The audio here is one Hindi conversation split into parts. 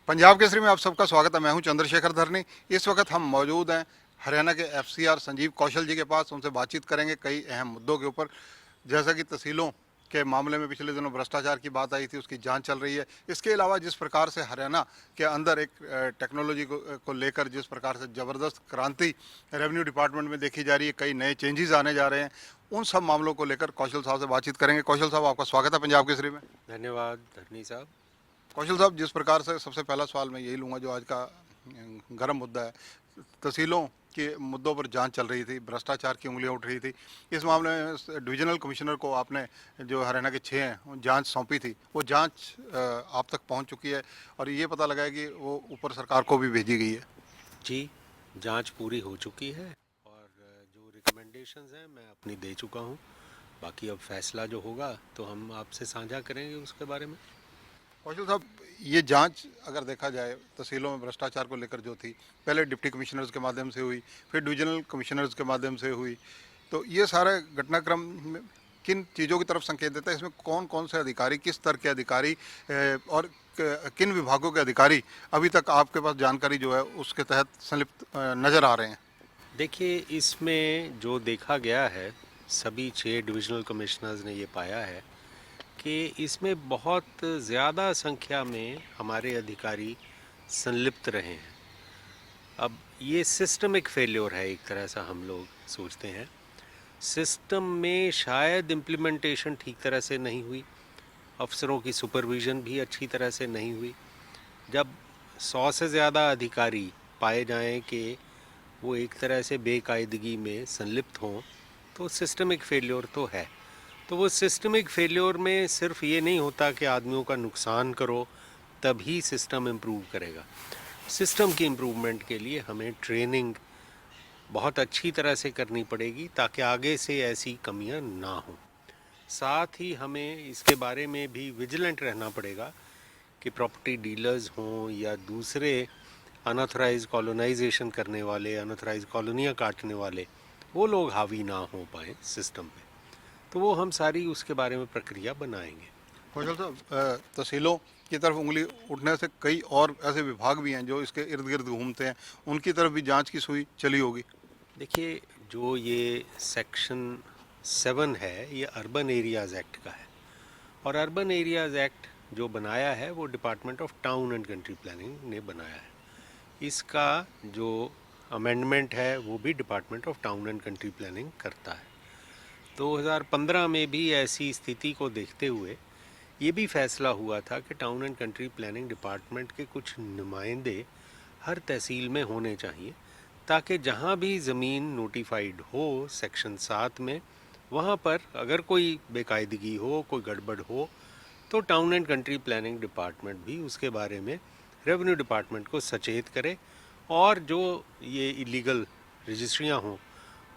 पंजाब केसरी में आप सबका स्वागत है। मैं हूं चंद्रशेखर धरनी। इस वक्त हम मौजूद हैं हरियाणा के एफसीआर संजीव कौशल जी के पास। उनसे बातचीत करेंगे कई अहम मुद्दों के ऊपर, जैसा कि तहसीलों के मामले में पिछले दिनों भ्रष्टाचार की बात आई थी, उसकी जांच चल रही है। इसके अलावा जिस प्रकार से हरियाणा के अंदर एक टेक्नोलॉजी को लेकर जिस प्रकार से ज़बरदस्त क्रांति रेवेन्यू डिपार्टमेंट में देखी जा रही है, कई नए चेंजेस आने जा रहे हैं, उन सब मामलों को लेकर कौशल साहब से बातचीत करेंगे। कौशल साहब, आपका स्वागत है पंजाब केसरी में। धन्यवाद धरनी साहब। कौशल साहब, जिस प्रकार से सबसे पहला सवाल मैं यही लूँगा जो आज का गर्म मुद्दा है, तहसीलों के मुद्दों पर जांच चल रही थी, भ्रष्टाचार की उंगलियां उठ रही थी। इस मामले में डिविजनल कमिश्नर को आपने, जो हरियाणा के 6 हैं, जांच सौंपी थी। वो जांच आप तक पहुंच चुकी है और ये पता लगा है कि वो ऊपर सरकार को भी भेजी गई है। जी, जांच पूरी हो चुकी है और जो रिकमेंडेशंस हैं मैं अपनी दे चुका हूं। बाकी अब फैसला जो होगा तो हम आपसे साझा करेंगे उसके बारे में। कौशल साहब, ये जांच अगर देखा जाए तहसीलों में भ्रष्टाचार को लेकर जो थी, पहले डिप्टी कमिश्नर्स के माध्यम से हुई, फिर डिविजनल कमिश्नर्स के माध्यम से हुई, तो ये सारे घटनाक्रम में किन चीज़ों की तरफ संकेत देता है? इसमें कौन कौन से अधिकारी, किस स्तर के अधिकारी और किन विभागों के अधिकारी अभी तक आपके पास जानकारी जो है उसके तहत संलिप्त नज़र आ रहे हैं? देखिए, इसमें जो देखा गया है, सभी 6 डिविजनल कमिश्नर्स ने ये पाया है कि इसमें बहुत ज़्यादा संख्या में हमारे अधिकारी संलिप्त रहे हैं। अब ये सिस्टमिक फेल्योर है, एक तरह से हम लोग सोचते हैं। सिस्टम में शायद इम्प्लीमेंटेशन ठीक तरह से नहीं हुई, अफसरों की सुपरविज़न भी अच्छी तरह से नहीं हुई। जब 100 से ज़्यादा अधिकारी पाए जाएं कि वो एक तरह से बेकायदगी में संलिप्त हों, तो सिस्टमिक फेल्योर तो है। तो वो सिस्टमिक फेल्योर में सिर्फ ये नहीं होता कि आदमियों का नुकसान करो तभी सिस्टम इम्प्रूव करेगा। सिस्टम की इम्प्रूवमेंट के लिए हमें ट्रेनिंग बहुत अच्छी तरह से करनी पड़ेगी ताकि आगे से ऐसी कमियां ना हों। साथ ही हमें इसके बारे में भी विजिलेंट रहना पड़ेगा कि प्रॉपर्टी डीलर्स हों या दूसरे अनऑथराइज कॉलोनाइजेशन करने वाले, अनऑथराइज कॉलोनियाँ काटने वाले, वो लोग हावी ना हो पाए सिस्टम पे। तो वो हम सारी उसके बारे में प्रक्रिया बनाएंगे। कौशल साहब, तहसीलों की तरफ उंगली उठने से कई और ऐसे विभाग भी हैं जो इसके इर्द गिर्द घूमते हैं, उनकी तरफ भी जांच की सुई चली होगी। देखिए, जो ये सेक्शन 7 है, ये अर्बन एरियाज़ एक्ट का है और अर्बन एरियाज़ एक्ट जो बनाया है वो department of town and country planning ने बनाया है। इसका जो अमेंडमेंट है वो भी department of town and country planning करता है। 2015 में भी ऐसी स्थिति को देखते हुए ये भी फैसला हुआ था कि town and country planning department के कुछ नुमाइंदे हर तहसील में होने चाहिए, ताकि जहाँ भी ज़मीन नोटिफाइड हो सेक्शन 7 में, वहाँ पर अगर कोई बेकायदगी हो, कोई गड़बड़ हो, तो town and country planning department भी उसके बारे में रेवेन्यू डिपार्टमेंट को सचेत करे और जो ये इलीगल रजिस्ट्रियाँ हों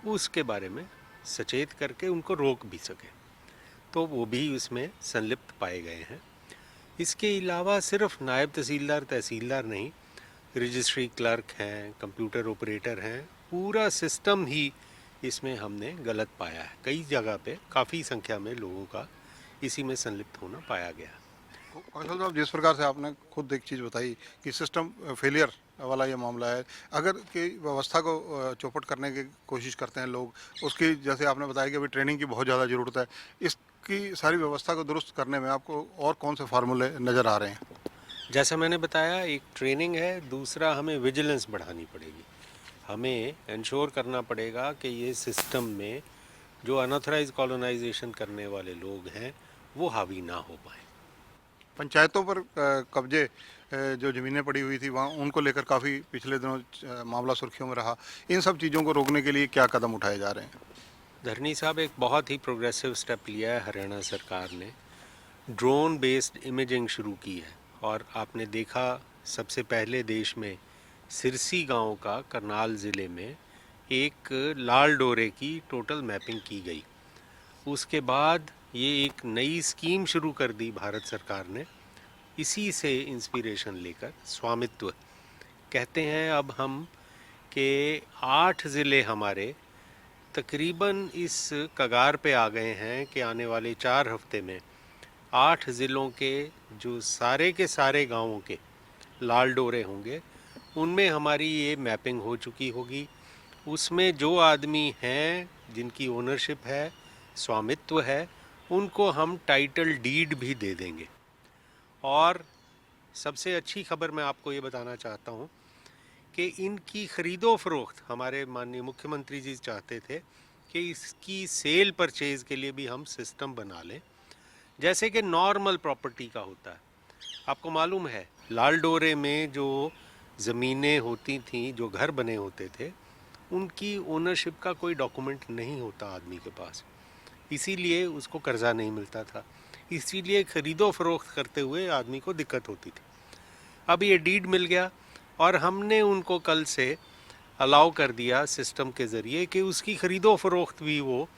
उसके बारे में सचेत करके उनको रोक भी सके। तो वो भी उसमें संलिप्त पाए गए हैं। इसके अलावा सिर्फ नायब तहसीलदार तहसीलदार नहीं, रजिस्ट्री क्लर्क हैं, कंप्यूटर ऑपरेटर हैं, पूरा सिस्टम ही इसमें हमने गलत पाया है। कई जगह पे काफ़ी संख्या में लोगों का इसी में संलिप्त होना पाया गया। कौशल साहब, जिस प्रकार से आपने खुद एक चीज़ बताई कि सिस्टम फेलियर वाला ये मामला है, अगर कि व्यवस्था को चौपट करने की कोशिश करते हैं लोग, उसकी जैसे आपने बताया कि अभी ट्रेनिंग की बहुत ज़्यादा ज़रूरत है, इसकी सारी व्यवस्था को दुरुस्त करने में आपको और कौन से फार्मूले नज़र आ रहे हैं? जैसा मैंने बताया, एक ट्रेनिंग है, दूसरा हमें विजिलेंस बढ़ानी पड़ेगी। हमें इंश्योर करना पड़ेगा कि ये सिस्टम में जो अनऑथराइज कॉलोनाइजेशन करने वाले लोग हैं वो हावी ना हो पाए। पंचायतों पर कब्जे जो ज़मीनें पड़ी हुई थी वहाँ, उनको लेकर काफ़ी पिछले दिनों मामला सुर्खियों में रहा। इन सब चीज़ों को रोकने के लिए क्या कदम उठाए जा रहे हैं? धरनी साहब, एक बहुत ही प्रोग्रेसिव स्टेप लिया है हरियाणा सरकार ने। ड्रोन बेस्ड इमेजिंग शुरू की है और आपने देखा सबसे पहले देश में सिरसी गांव का करनाल ज़िले में एक लाल डोरे की टोटल मैपिंग की गई। उसके बाद ये एक नई स्कीम शुरू कर दी भारत सरकार ने, इसी से इंस्पिरेशन लेकर स्वामित्व कहते हैं अब हम कि 8 ज़िले हमारे तकरीबन इस कगार पे आ गए हैं कि आने वाले 4 हफ्ते में 8 ज़िलों के जो सारे के सारे गांवों के लाल डोरे होंगे उनमें हमारी ये मैपिंग हो चुकी होगी। उसमें जो आदमी हैं जिनकी ओनरशिप है, स्वामित्व है, उनको हम टाइटल डीड भी दे देंगे। और सबसे अच्छी खबर मैं आपको ये बताना चाहता हूँ कि इनकी खरीदो फरोख्त हमारे माननीय मुख्यमंत्री जी चाहते थे कि इसकी सेल परचेज के लिए भी हम सिस्टम बना लें, जैसे कि नॉर्मल प्रॉपर्टी का होता है। आपको मालूम है लाल डोरे में जो ज़मीनें होती थीं, जो घर बने होते थे, उनकी ओनरशिप का कोई डॉक्यूमेंट नहीं होता आदमी के पास, इसीलिए उसको कर्जा नहीं मिलता था, इसीलिए खरीदो फरोख्त करते हुए आदमी को दिक्कत होती थी। अब ये डीड मिल गया और हमने उनको कल से अलाउ कर दिया सिस्टम के ज़रिए कि उसकी खरीदो फरोख्त भी वो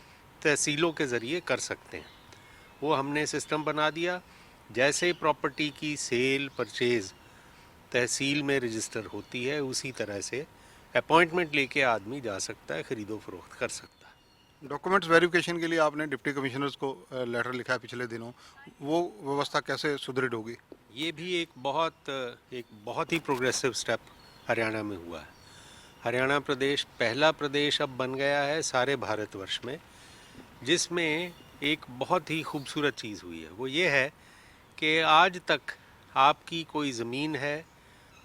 तहसीलों के ज़रिए कर सकते हैं। वो हमने सिस्टम बना दिया। जैसे प्रॉपर्टी की सेल परचेज़ तहसील में रजिस्टर होती है, उसी तरह से अपॉइंटमेंट लेके आदमी जा सकता है, खरीदो फरोख्त कर सकता है। डॉक्यूमेंट्स वेरिफिकेशन के लिए आपने डिप्टी कमिश्नर्स को लेटर लिखा है पिछले दिनों, वो व्यवस्था कैसे सुदृढ़ होगी? ये भी एक बहुत ही प्रोग्रेसिव स्टेप हरियाणा में हुआ है। हरियाणा प्रदेश पहला प्रदेश अब बन गया है सारे भारतवर्ष में, जिसमें एक बहुत ही खूबसूरत चीज़ हुई है। वो ये है कि आज तक आपकी कोई ज़मीन है,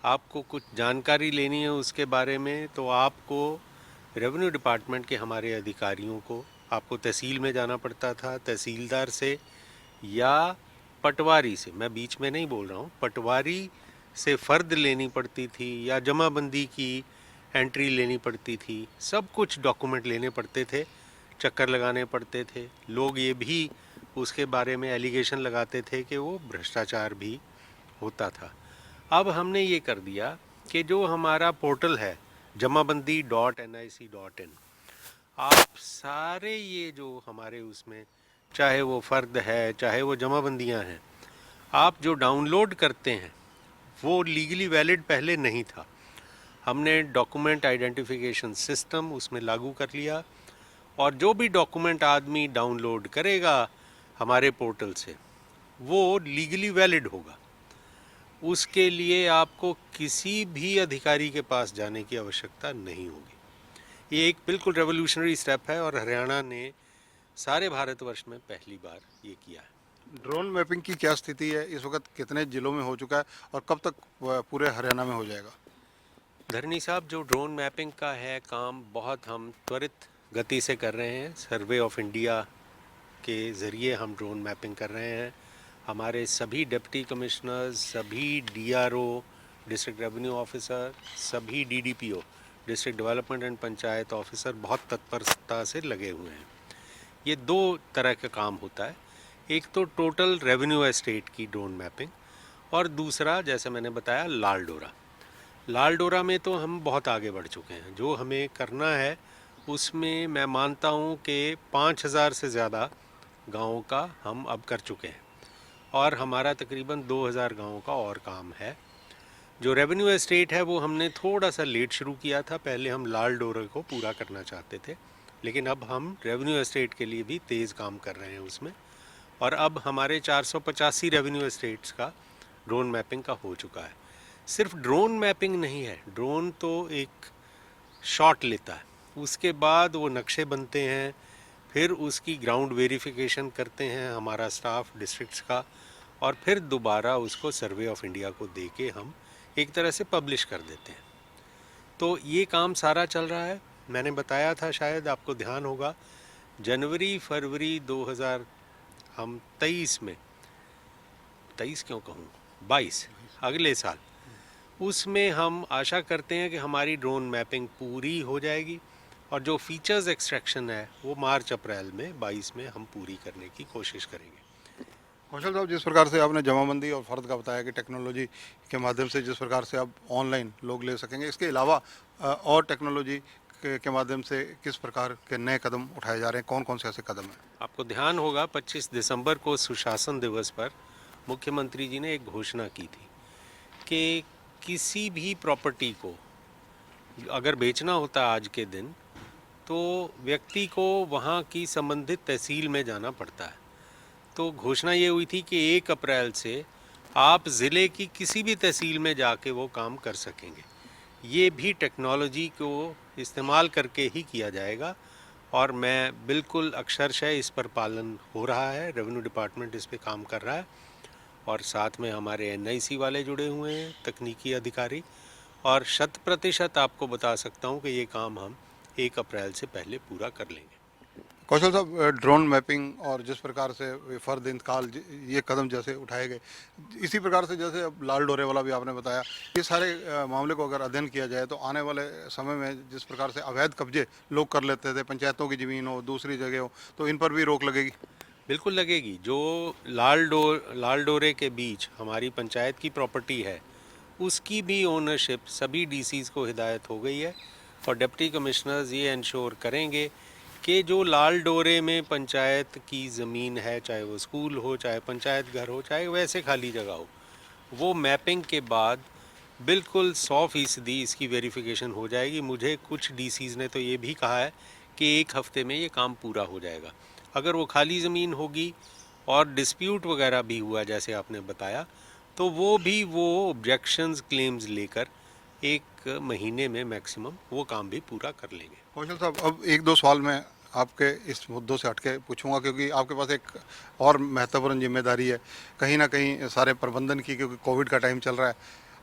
आपको कुछ जानकारी लेनी है उसके बारे में, तो आपको रेवेन्यू डिपार्टमेंट के हमारे अधिकारियों को, आपको तहसील में जाना पड़ता था, तहसीलदार से या पटवारी से, मैं बीच में नहीं बोल रहा हूँ, पटवारी से फ़र्द लेनी पड़ती थी या जमाबंदी की एंट्री लेनी पड़ती थी। सब कुछ डॉक्यूमेंट लेने पड़ते थे, चक्कर लगाने पड़ते थे। लोग ये भी उसके बारे में एलिगेशन लगाते थे कि वो भ्रष्टाचार भी होता था। अब हमने ये कर दिया कि जो हमारा पोर्टल है jamaabandi.nic.in, आप सारे ये जो हमारे उसमें, चाहे वो फ़र्द है, चाहे वो जमाबंदियाँ हैं, आप जो डाउनलोड करते हैं वो लीगली वैलिड पहले नहीं था। हमने डॉक्यूमेंट आइडेंटिफिकेशन सिस्टम उसमें लागू कर लिया और जो भी डॉक्यूमेंट आदमी डाउनलोड करेगा हमारे पोर्टल से वो लीगली वैलिड होगा। उसके लिए आपको किसी भी अधिकारी के पास जाने की आवश्यकता नहीं होगी। ये एक बिल्कुल रेवोल्यूशनरी स्टेप है और हरियाणा ने सारे भारतवर्ष में पहली बार ये किया है। ड्रोन मैपिंग की क्या स्थिति है इस वक्त, कितने जिलों में हो चुका है और कब तक पूरे हरियाणा में हो जाएगा? धरनी साहब, जो ड्रोन मैपिंग का है काम, बहुत हम त्वरित गति से कर रहे हैं। सर्वे ऑफ इंडिया के ज़रिए हम ड्रोन मैपिंग कर रहे हैं। हमारे सभी डिप्टी कमिश्नर्स, सभी डीआरओ, डिस्ट्रिक्ट रेवेन्यू ऑफिसर, सभी DDPO, district development and panchayat officer बहुत तत्परता से लगे हुए हैं। ये दो तरह का काम होता है, एक तो टोटल रेवेन्यू एस्टेट की ड्रोन मैपिंग और दूसरा, जैसे मैंने बताया, लाल डोरा। लाल डोरा में तो हम बहुत आगे बढ़ चुके हैं। जो हमें करना है उसमें मैं मानता हूँ कि 5,000 से ज़्यादा गाँवों का हम अब कर चुके हैं और हमारा तकरीबन 2,000 गाँवों का और काम है। जो रेवेन्यू एस्टेट है वो हमने थोड़ा सा लेट शुरू किया था, पहले हम लाल डोरे को पूरा करना चाहते थे, लेकिन अब हम रेवेन्यू एस्टेट के लिए भी तेज़ काम कर रहे हैं उसमें। और अब हमारे 485 रेवेन्यू एस्टेट्स का ड्रोन मैपिंग का हो चुका है। सिर्फ ड्रोन मैपिंग नहीं है, ड्रोन तो एक शॉट लेता है, उसके बाद वो नक्शे बनते हैं, फिर उसकी ग्राउंड वेरिफिकेशन करते हैं हमारा स्टाफ डिस्ट्रिक्ट्स का, और फिर दोबारा उसको सर्वे ऑफ इंडिया को दे के हम एक तरह से पब्लिश कर देते हैं। तो ये काम सारा चल रहा है। मैंने बताया था, शायद आपको ध्यान होगा, जनवरी फरवरी 2023 में, 23 क्यों कहूँ, 22, अगले साल, उसमें हम आशा करते हैं कि हमारी ड्रोन मैपिंग पूरी हो जाएगी और जो फीचर्स एक्सट्रैक्शन है वो मार्च अप्रैल में 22 में हम पूरी करने की कोशिश करेंगे। कौशल साहब, जिस प्रकार से आपने जमाबंदी और फ़र्द का बताया कि टेक्नोलॉजी के माध्यम से जिस प्रकार से अब ऑनलाइन लोग ले सकेंगे, इसके अलावा और टेक्नोलॉजी के माध्यम से किस प्रकार के नए कदम उठाए जा रहे हैं, कौन कौन से ऐसे कदम हैं? आपको ध्यान होगा 25 दिसंबर को सुशासन दिवस पर मुख्यमंत्री जी ने एक घोषणा की थी कि किसी भी प्रॉपर्टी को अगर बेचना होता है आज के दिन, तो व्यक्ति को वहाँ की संबंधित तहसील में जाना पड़ता है। तो घोषणा ये हुई थी कि 1 अप्रैल से आप ज़िले की किसी भी तहसील में जाके वो काम कर सकेंगे। ये भी टेक्नोलॉजी को इस्तेमाल करके ही किया जाएगा और मैं बिल्कुल अक्षरशः इस पर पालन हो रहा है। रेवेन्यू डिपार्टमेंट इस पे काम कर रहा है और साथ में हमारे एनआईसी वाले जुड़े हुए हैं, तकनीकी अधिकारी, और 100% आपको बता सकता हूँ कि ये काम हम 1 अप्रैल से पहले पूरा कर लेंगे। कौशल साहब, ड्रोन मैपिंग और जिस प्रकार से ये फर्द इंतकाल ये कदम जैसे उठाए गए, इसी प्रकार से जैसे अब लाल डोरे वाला भी आपने बताया, ये सारे मामले को अगर अध्ययन किया जाए तो आने वाले समय में जिस प्रकार से अवैध कब्जे लोग कर लेते थे, पंचायतों की ज़मीन हो, दूसरी जगह हो, तो इन पर भी रोक लगेगी। बिल्कुल लगेगी। जो लाल डोरे के बीच हमारी पंचायत की प्रॉपर्टी है, उसकी भी ओनरशिप सभी डीसीज़ को हिदायत हो गई है और डिप्टी कमिश्नर्स ये इंश्योर करेंगे कि जो लाल डोरे में पंचायत की ज़मीन है, चाहे वो स्कूल हो, चाहे पंचायत घर हो, चाहे वैसे खाली जगह हो, वो मैपिंग के बाद बिल्कुल 100% इसकी वेरिफिकेशन हो जाएगी। मुझे कुछ डीसीज़ ने तो ये भी कहा है कि 1 हफ्ते में ये काम पूरा हो जाएगा। अगर वो खाली ज़मीन होगी और डिस्प्यूट वगैरह भी हुआ जैसे आपने बताया, तो वो ऑब्जेक्शंस क्लेम्स लेकर 1 महीने में मैक्सिमम वो काम भी पूरा कर लेंगे। कौशल साहब, अब एक दो सवाल मैं आपके इस मुद्दों से हटके पूछूंगा, क्योंकि आपके पास एक और महत्वपूर्ण जिम्मेदारी है कहीं ना कहीं सारे प्रबंधन की, क्योंकि कोविड का टाइम चल रहा है,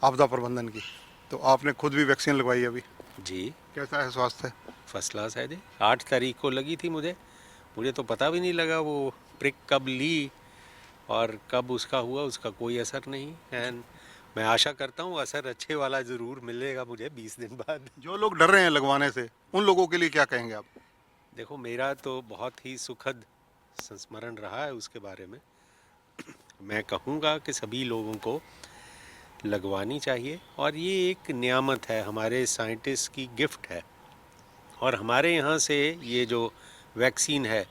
आपदा प्रबंधन की। तो आपने खुद भी वैक्सीन लगवाई अभी, जी, कैसा है स्वास्थ्य? फर्स्ट क्लास है जी। 8 तारीख को लगी थी मुझे तो पता भी नहीं लगा वो प्रिक कब ली और कब उसका हुआ, उसका कोई असर नहीं। एंड मैं आशा करता हूँ असर अच्छे वाला ज़रूर मिलेगा मुझे 20 दिन बाद। जो लोग डर रहे हैं लगवाने से, उन लोगों के लिए क्या कहेंगे आप? देखो, मेरा तो बहुत ही सुखद संस्मरण रहा है उसके बारे में। मैं कहूँगा कि सभी लोगों को लगवानी चाहिए और ये एक नियामत है, हमारे साइंटिस्ट की गिफ्ट है। और हमारे यहाँ से ये जो वैक्सीन है,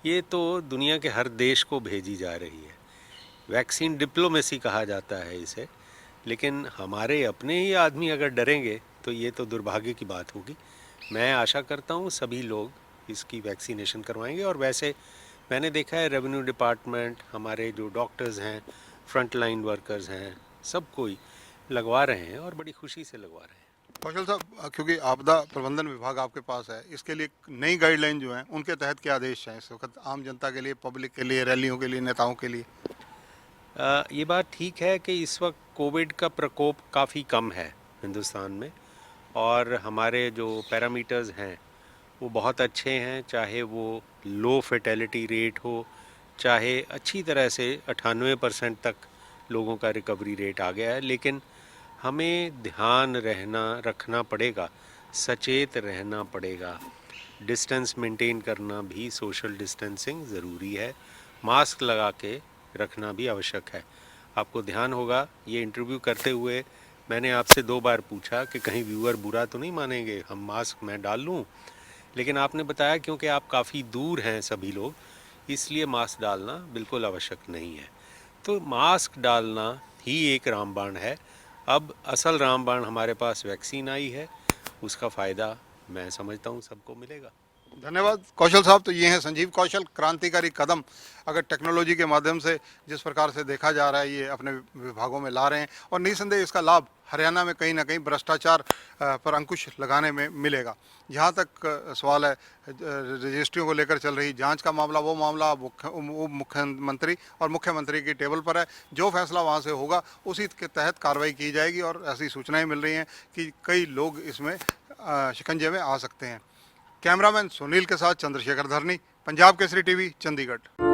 ये तो दुनिया के हर देश को भेजी जा रही है। वैक्सीन डिप्लोमेसी कहा जाता है इसे, लेकिन हमारे अपने ही आदमी अगर डरेंगे तो ये तो दुर्भाग्य की बात होगी। मैं आशा करता हूँ सभी लोग इसकी वैक्सीनेशन करवाएंगे। और वैसे मैंने देखा है रेवेन्यू डिपार्टमेंट, हमारे जो डॉक्टर्स हैं, फ्रंट लाइन वर्कर्स हैं, सब कोई लगवा रहे हैं और बड़ी खुशी से लगवा रहे हैं। कौशल साहब, क्योंकि आपदा प्रबंधन विभाग आपके पास है, इसके लिए नई गाइडलाइन जो है उनके तहत क्या आदेश हैं इस वक्त आम जनता के लिए, पब्लिक के लिए, रैलियों के लिए, नेताओं के लिए? ये बात ठीक है कि इस वक्त कोविड का प्रकोप काफ़ी कम है हिंदुस्तान में और हमारे जो पैरामीटर्स हैं वो बहुत अच्छे हैं। चाहे वो लो फेटेलिटी रेट हो, चाहे अच्छी तरह से 98% तक लोगों का रिकवरी रेट आ गया है। लेकिन हमें ध्यान रखना पड़ेगा, सचेत रहना पड़ेगा। डिस्टेंस मेंटेन करना भी, सोशल डिस्टेंसिंग ज़रूरी है। मास्क लगा के रखना भी आवश्यक है। आपको ध्यान होगा ये इंटरव्यू करते हुए मैंने आपसे 2 बार पूछा कि कहीं व्यूअर बुरा तो नहीं मानेंगे हम मास्क मैं डाल लूँ, लेकिन आपने बताया क्योंकि आप काफ़ी दूर हैं सभी लोग, इसलिए मास्क डालना बिल्कुल आवश्यक नहीं है। तो मास्क डालना ही एक रामबाण है। अब असल रामबाण हमारे पास वैक्सीन आई है, उसका फ़ायदा मैं समझता हूँ सबको मिलेगा। धन्यवाद कौशल साहब। तो ये हैं संजीव कौशल, क्रांतिकारी कदम अगर टेक्नोलॉजी के माध्यम से जिस प्रकार से देखा जा रहा है ये अपने विभागों में ला रहे हैं, और निसंदेह इसका लाभ हरियाणा में कहीं ना कहीं भ्रष्टाचार पर अंकुश लगाने में मिलेगा। जहाँ तक सवाल है रजिस्ट्रियों को लेकर चल रही जांच का मामला, वो मामला मुख्यमंत्री और मुख्यमंत्री की टेबल पर है। जो फैसला वहाँ से होगा उसी के तहत कार्रवाई की जाएगी, और ऐसी सूचनाएं मिल रही हैं कि कई लोग इसमें शिकंजे में आ सकते हैं। कैमरामैन सुनील के साथ चंद्रशेखर धरनी, पंजाब केसरी टीवी, चंडीगढ़।